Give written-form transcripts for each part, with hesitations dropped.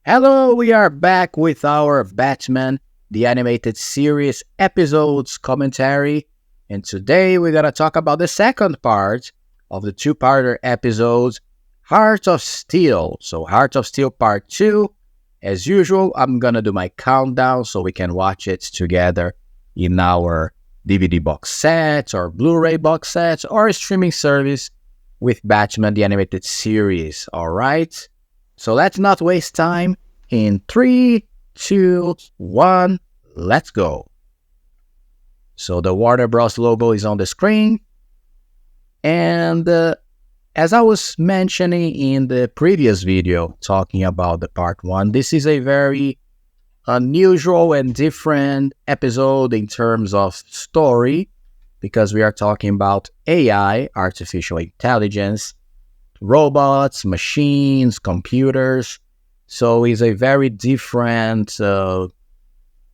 Hello, we are back with our Batman, the animated series episodes commentary. And today we're going to talk about the second part of the two-parter episodes, Heart of Steel. So Heart of Steel Part 2. As usual, I'm going to do my countdown so we can watch it together in our DVD box sets or Blu-ray box sets or streaming service with Batman, the animated series. All right? So let's not waste time. In 3, 2, 1, let's go. So the Warner Bros. Logo is on the screen. And as I was mentioning in the previous video talking about the part 1, this is a very unusual and different episode in terms of story because we are talking about AI, artificial intelligence, robots, machines, computers. So it's a very different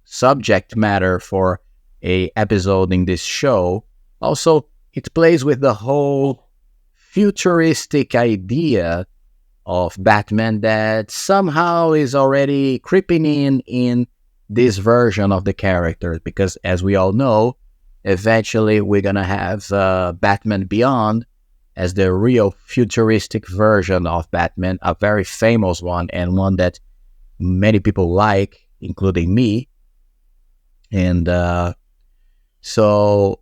subject matter for a episode in this show. Also, it plays with the whole futuristic idea of Batman that somehow is already creeping in this version of the character. Because as we all know, eventually we're going to have Batman Beyond as the real futuristic version of Batman, a very famous one and one that many people like, including me. And so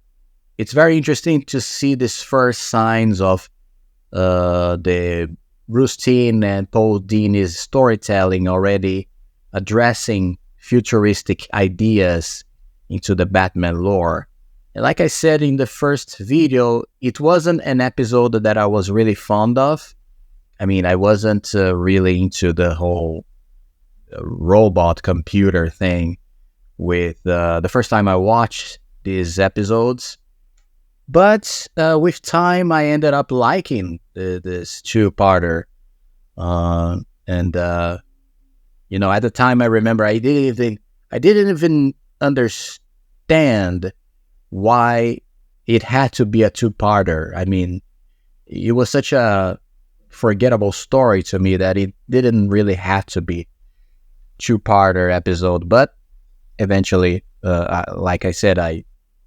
it's very interesting to see these first signs of the Bruce Timm and Paul Dini's storytelling already addressing futuristic ideas into the Batman lore. And like I said in the first video, it wasn't an episode that I was really fond of. I mean, I wasn't really into the whole robot computer thing with the first time I watched these episodes. But with time, I ended up liking this two-parter. At the time, I remember I didn't even understand why it had to be a two-parter. I mean, it was such a forgettable story to me that it didn't really have to be two-parter episode. But eventually, like I said, I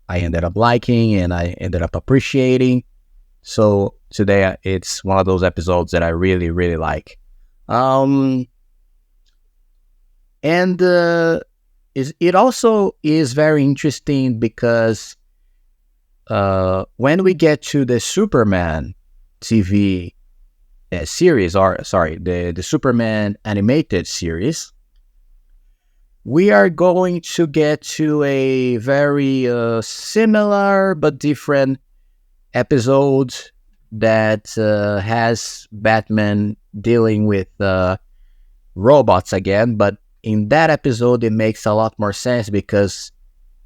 ended up liking and I ended up appreciating. So today, it's one of those episodes that I really, really like. It also is very interesting because when we get to the Superman TV series, the Superman animated series, we are going to get to a very similar but different episode that has Batman dealing with robots again, but in that episode, it makes a lot more sense because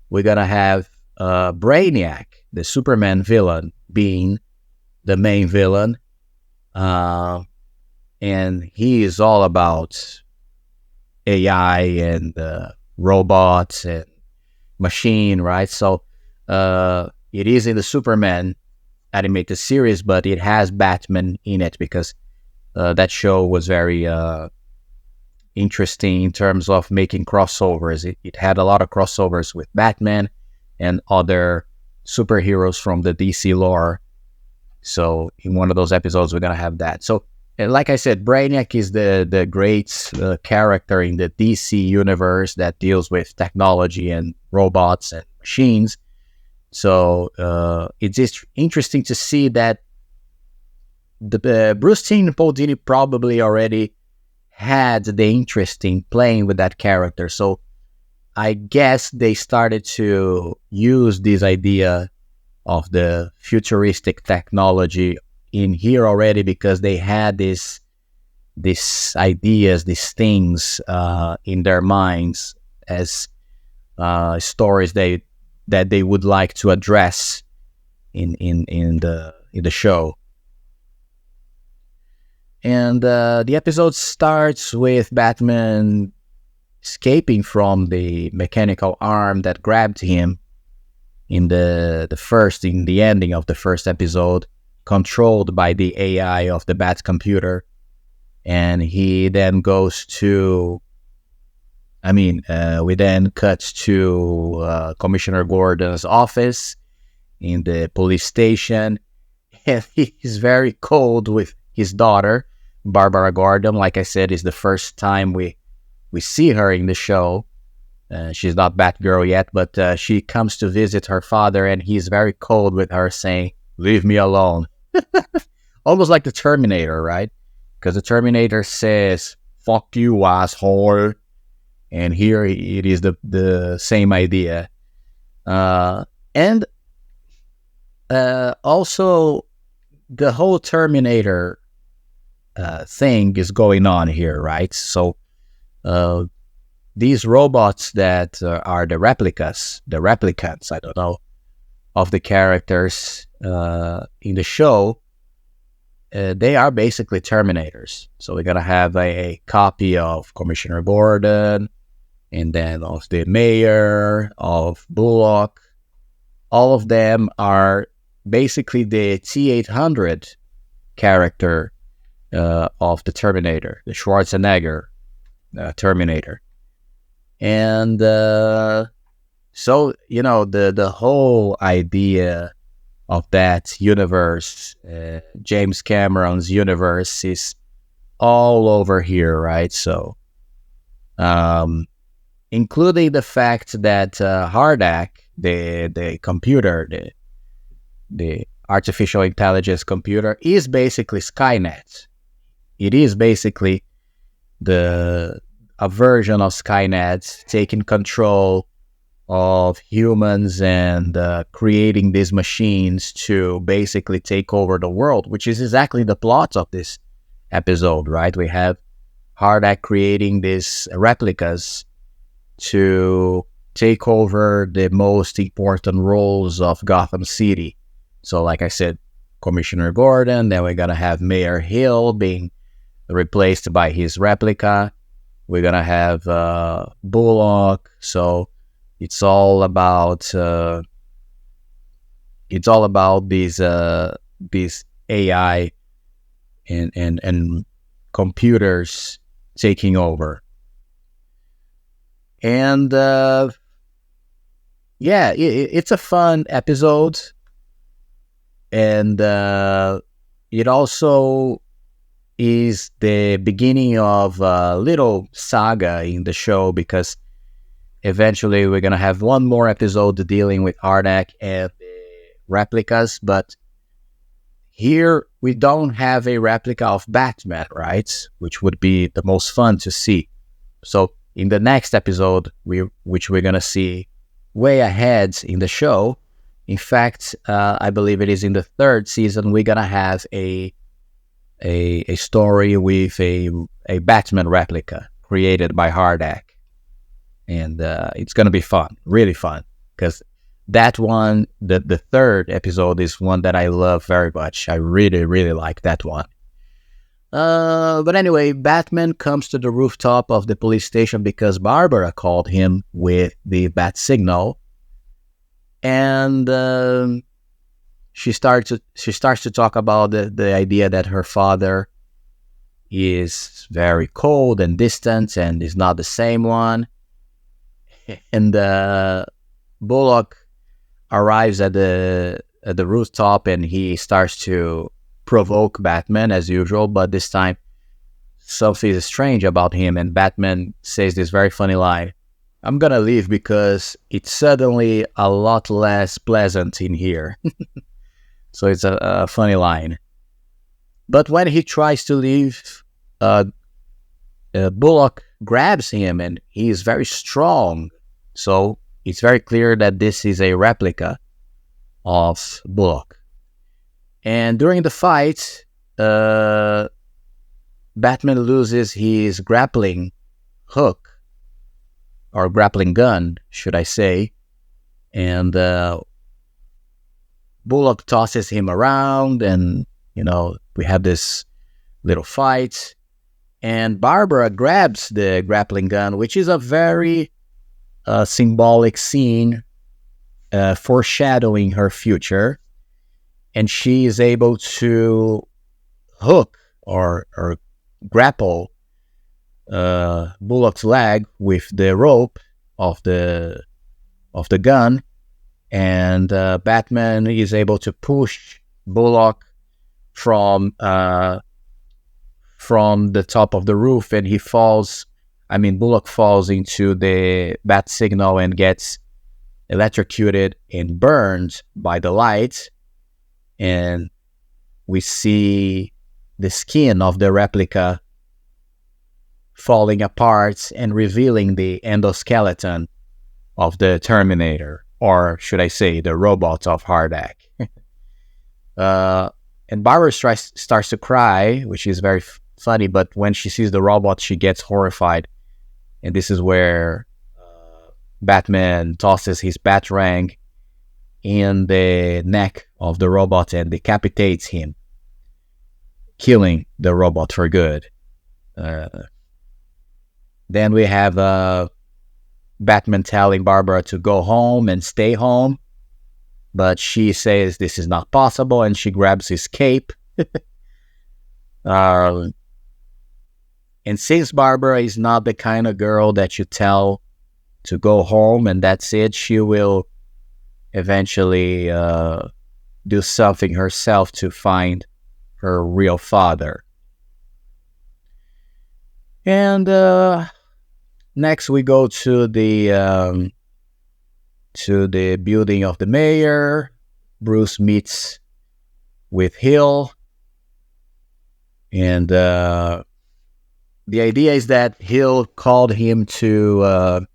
we're going to have Brainiac, the Superman villain, being the main villain. And he is all about AI and robots and machine, right? So it is in the Superman animated series, but it has Batman in it because that show was very interesting in terms of making crossovers. It had a lot of crossovers with Batman and other superheroes from the DC lore. So in one of those episodes, we're going to have that. So like I said, Brainiac is the great character in the DC universe that deals with technology and robots and machines. So it's just interesting to see that the Bruce Timm and Paul Dini probably already had the interest in playing with that character. So I guess they started to use this idea of the futuristic technology in here already because they had these ideas, these things in their minds as stories that they would like to address in the show. And the episode starts with Batman escaping from the mechanical arm that grabbed him in the ending of the first episode, controlled by the AI of the Bat computer. And he then goes to, we then cut to Commissioner Gordon's office in the police station. And he's very cold with his daughter, Barbara Gordon. Like I said, it's the first time we see her in the show. She's not Batgirl yet, but she comes to visit her father, and he's very cold with her, saying, "Leave me alone." Almost like the Terminator, right? Because the Terminator says, "Fuck you, asshole." And here it is the same idea. And also, the whole Terminator thing is going on here, right? So these robots that are the replicants, I don't know, of the characters in the show, they are basically Terminators. So we're going to have a copy of Commissioner Gordon, and then of the mayor, of Bullock. All of them are basically the T-800 character of the Terminator, the Schwarzenegger Terminator. And so, the whole idea of that universe, James Cameron's universe, is all over here, right? So, including the fact that Hardak, the computer, the artificial intelligence computer, is basically Skynet. It is basically a version of Skynet taking control of humans and creating these machines to basically take over the world, which is exactly the plot of this episode, right? We have Hardak creating these replicas to take over the most important roles of Gotham City. So like I said, Commissioner Gordon, then we're going to have Mayor Hill being replaced by his replica. We're going to have Bullock. So it's all about these AI and computers taking over. And it's a fun episode, and it also is the beginning of a little saga in the show, because eventually we're gonna have one more episode dealing with Hardak and the replicas, but here we don't have a replica of Batman, right? Which would be the most fun to see. So in the next episode, which we're gonna see way ahead in the show, in fact, I believe it is in the third season, we're gonna have a story with a Batman replica created by Hardak, and it's gonna be fun, really fun, because that one, the third episode, is one that I love very much. I really, really like that one. But anyway, Batman comes to the rooftop of the police station because Barbara called him with the bat signal, and she starts to talk about the idea that her father is very cold and distant and is not the same one. And Bullock arrives at the rooftop, and he starts to provoke Batman as usual, but this time something is strange about him, and Batman says this very funny line: "I'm gonna leave because it's suddenly a lot less pleasant in here." So it's a funny line. But when he tries to leave, Bullock grabs him, and he is very strong. So it's very clear that this is a replica of Bullock. And during the fight, Batman loses his grappling hook, or grappling gun, should I say. And Bullock tosses him around, and, we have this little fight. And Barbara grabs the grappling gun, which is a very symbolic scene foreshadowing her future. And she is able to hook or grapple Bullock's leg with the rope of the gun, and Batman is able to push Bullock from the top of the roof, and he falls. I mean, Bullock falls into the bat signal and gets electrocuted and burned by the light, and we see the skin of the replica falling apart and revealing the endoskeleton of the Terminator, or should I say, the robot of Hardak. And Barbara starts to cry, which is very funny, but when she sees the robot, she gets horrified. And this is where Batman tosses his Batarang in the neck of the robot and decapitates him, killing the robot for good. Then we have Batman telling Barbara to go home and stay home, but she says this is not possible, and she grabs his cape. And since Barbara is not the kind of girl that you tell to go home and that's it, she will eventually do something herself to find her real father. And next we go to the building of the mayor. Bruce meets with Hill, and the idea is that Hill called him to a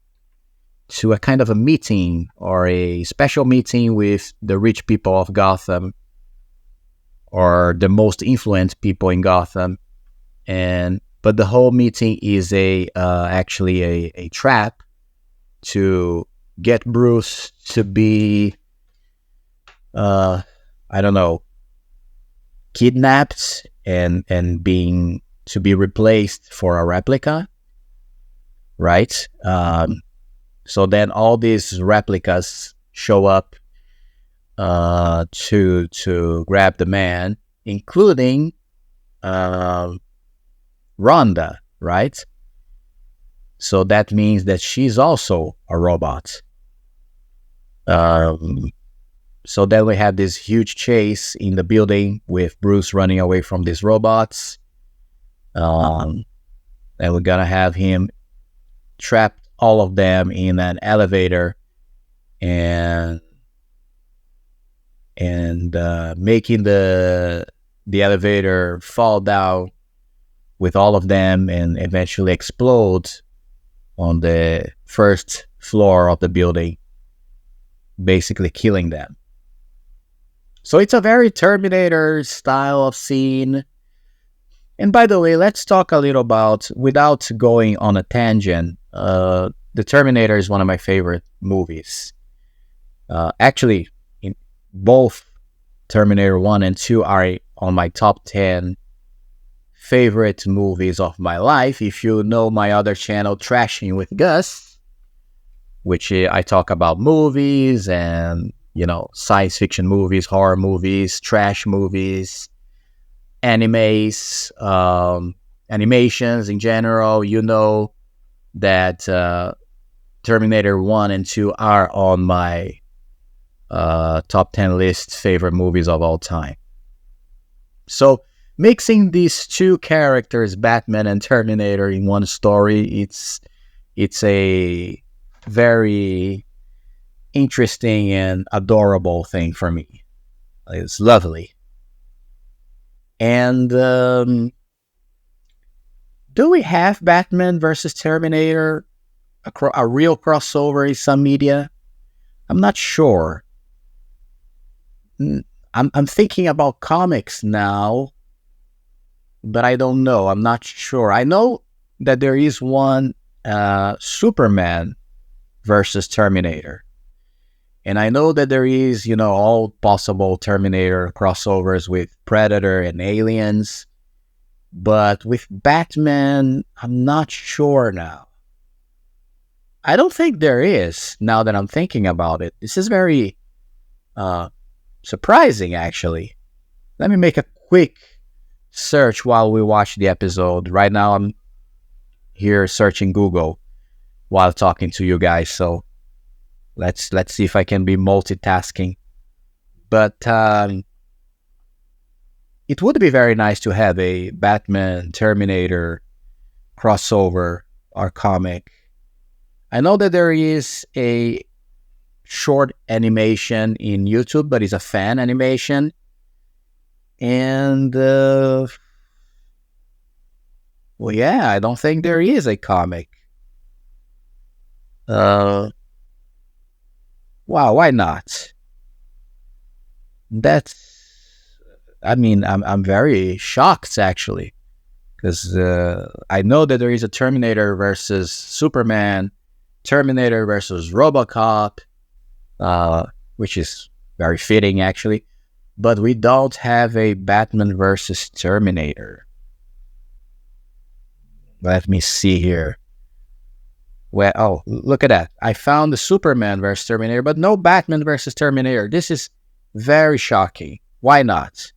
kind of a meeting, or a special meeting with the rich people of Gotham, or the most influential people in Gotham. But the whole meeting is actually a trap to get Bruce to be, I don't know, kidnapped and to be replaced for a replica, right? So then all these replicas show up to grab the man, including Rhonda, right? So that means that she's also a robot. So then we have this huge chase in the building with Bruce running away from these robots. And we're gonna have him trap all of them in an elevator and making the elevator fall down with all of them and eventually explode on the first floor of the building, basically killing them. So it's a very Terminator style of scene. And by the way, let's talk a little about, without going on a tangent, The Terminator is one of my favorite movies. Actually, in both Terminator 1 and 2 are on my top 10 favorite movies of my life. If you know my other channel, Trashing with Gus, which I talk about movies and, science fiction movies, horror movies, trash movies, animes, animations in general, you know that Terminator 1 and 2 are on my top 10 list favorite movies of all time. So mixing these two characters, Batman and Terminator, in one story, it's a very interesting and adorable thing for me. It's lovely. And do we have Batman versus Terminator, a real crossover in some media? I'm not sure. I'm thinking about comics now, but I don't know. I'm not sure. I know that there is one, Superman versus Terminator. And I know that there is, all possible Terminator crossovers with Predator and Aliens. But with Batman, I'm not sure now. I don't think there is, now that I'm thinking about it. This is very surprising, actually. Let me make a quick search while we watch the episode. Right now, I'm here searching Google while talking to you guys. So let's see if I can be multitasking. But it would be very nice to have a Batman Terminator crossover or comic. I know that there is a short animation in YouTube, but it's a fan animation. And well, yeah, I don't think there is a comic. Wow, why not? I'm very shocked actually, because I know that there is a Terminator versus Superman, Terminator versus RoboCop, which is very fitting actually, but we don't have a Batman versus Terminator. Let me see here. Well, oh, look at that. I found the Superman versus Terminator, but no Batman versus Terminator. This is very shocking. Why not?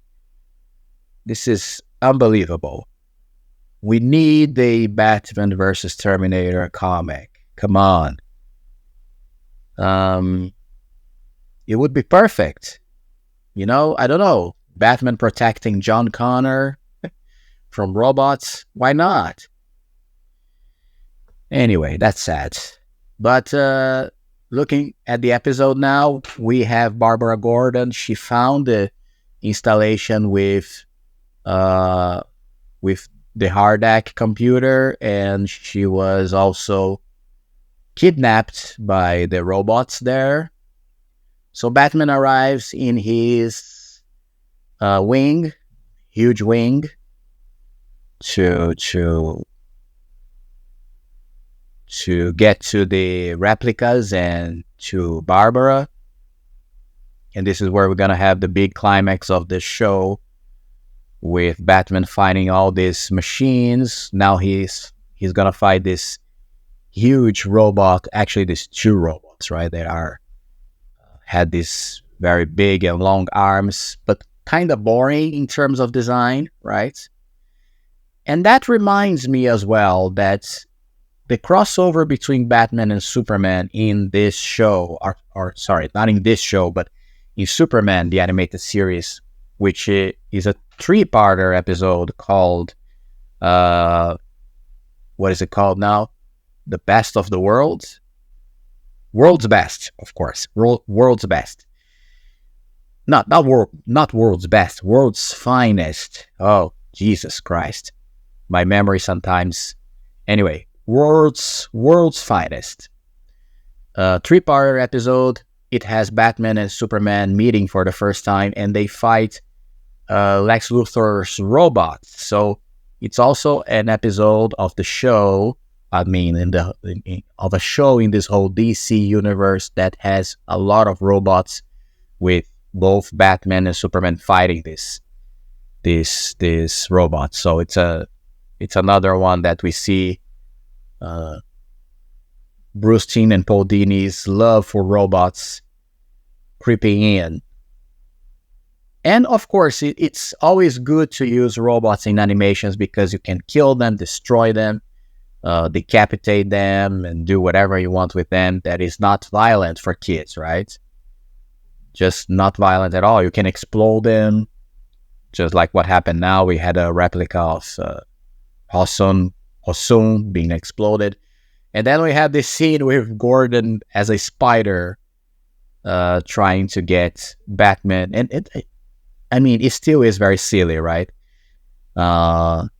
This is unbelievable. We need the Batman versus Terminator comic. Come on. It would be perfect. You know, I don't know. Batman protecting John Connor from robots. Why not? Anyway, that's sad. But looking at the episode now, we have Barbara Gordon. She found the installation with the Hardak computer, and she was also kidnapped by the robots there. So Batman arrives in his wing, huge wing, to get to the replicas and to Barbara. And this is where we're going to have the big climax of the show, with Batman fighting all these machines. Now he's going to fight this huge robot. Actually, these two robots, right? They had these very big and long arms, but kind of boring in terms of design, right? And that reminds me as well that the crossover between Batman and Superman in this show, or sorry, not in this show, but in Superman, the animated series, which is a 3-parter episode called, what is it called now? The Best of the Worlds? World's Best, of course. World's Best. Not World's Best, World's Finest. Oh, Jesus Christ. My memory sometimes. Anyway, World's Finest. 3-parter episode. It has Batman and Superman meeting for the first time, and they fight Lex Luthor's robots. So it's also an episode of the show. Of a show in this whole DC universe that has a lot of robots, with both Batman and Superman fighting this robot. So it's another one that we see Bruce Timm and Paul Dini's love for robots creeping in. And of course, it's always good to use robots in animations because you can kill them, destroy them, decapitate them, and do whatever you want with them that is not violent for kids, right? Just not violent at all. You can explode them, just like what happened now. We had a replica of Hosun being exploded. And then we have this scene with Gordon as a spider trying to get Batman. And it still is very silly, right? And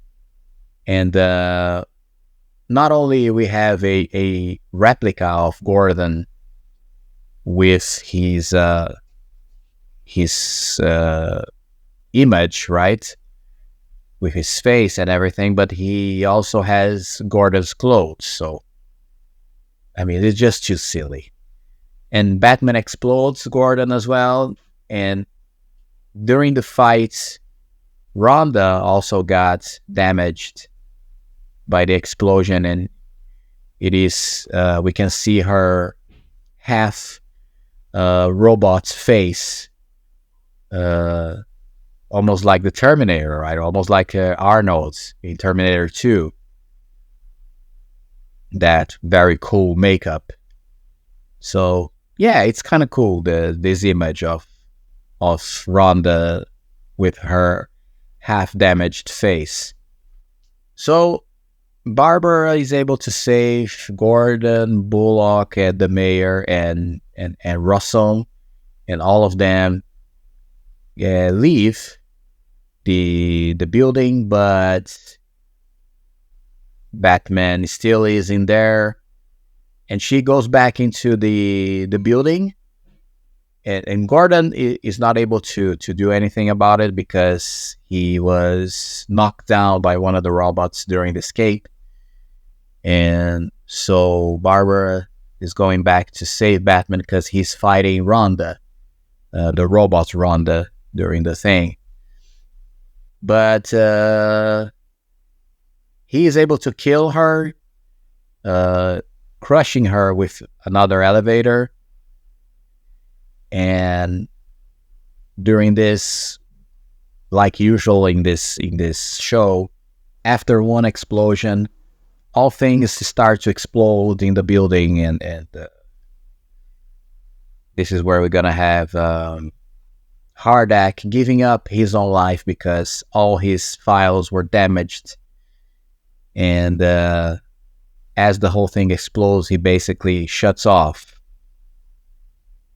not only we have a replica of Gordon with his image, right? With his face and everything, but he also has Gordon's clothes. So, it's just too silly. And Batman explodes Gordon as well. And during the fight, Rhonda also got damaged by the explosion, and it is we can see her half robot's face almost like the Terminator, right? Almost like Arnold in Terminator 2. That very cool makeup. So yeah, it's kind of cool, this image of Rhonda with her half damaged face. So Barbara is able to save Gordon, Bullock, and the mayor, and Russell, and all of them leave the building, but Batman still is in there, and she goes back into the building, and Gordon is not able to do anything about it because he was knocked down by one of the robots during the escape. And so Barbara is going back to save Batman because he's fighting Rhonda, the robot Rhonda, during the thing. But he is able to kill her, crushing her with another elevator. And during this, like usual in this show, after one explosion, all things start to explode in the building, and this is where we're gonna have Hardak giving up his own life because all his files were damaged. And as the whole thing explodes, he basically shuts off.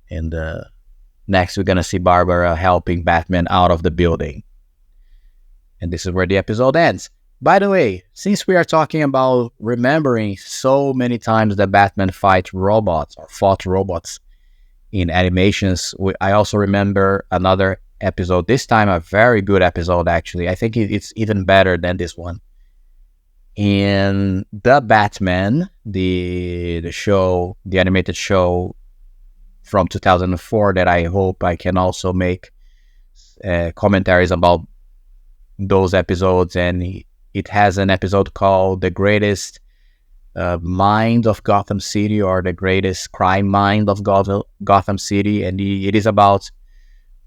And next, we're gonna see Barbara helping Batman out of the building. And this is where the episode ends. By the way, since we are talking about remembering so many times that Batman fought robots in animations, I also remember another episode, this time a very good episode actually. I think it's even better than this one. In The Batman, the show, the animated show from 2004 that I hope I can also make commentaries about those episodes, and it has an episode called The Greatest Mind of Gotham City, or The Greatest Crime Mind of Gotham City, and it is about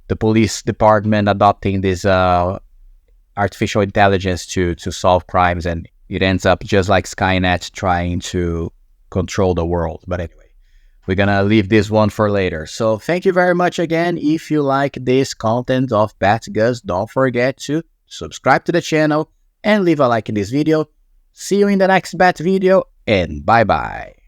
the police department adopting this artificial intelligence to solve crimes, and it ends up just like Skynet trying to control the world. But anyway, we're gonna leave this one for later. So thank you very much again. If you like this content of BATGUS, don't forget to subscribe to the channel and leave a like in this video. See you in the next Bat video, and bye bye.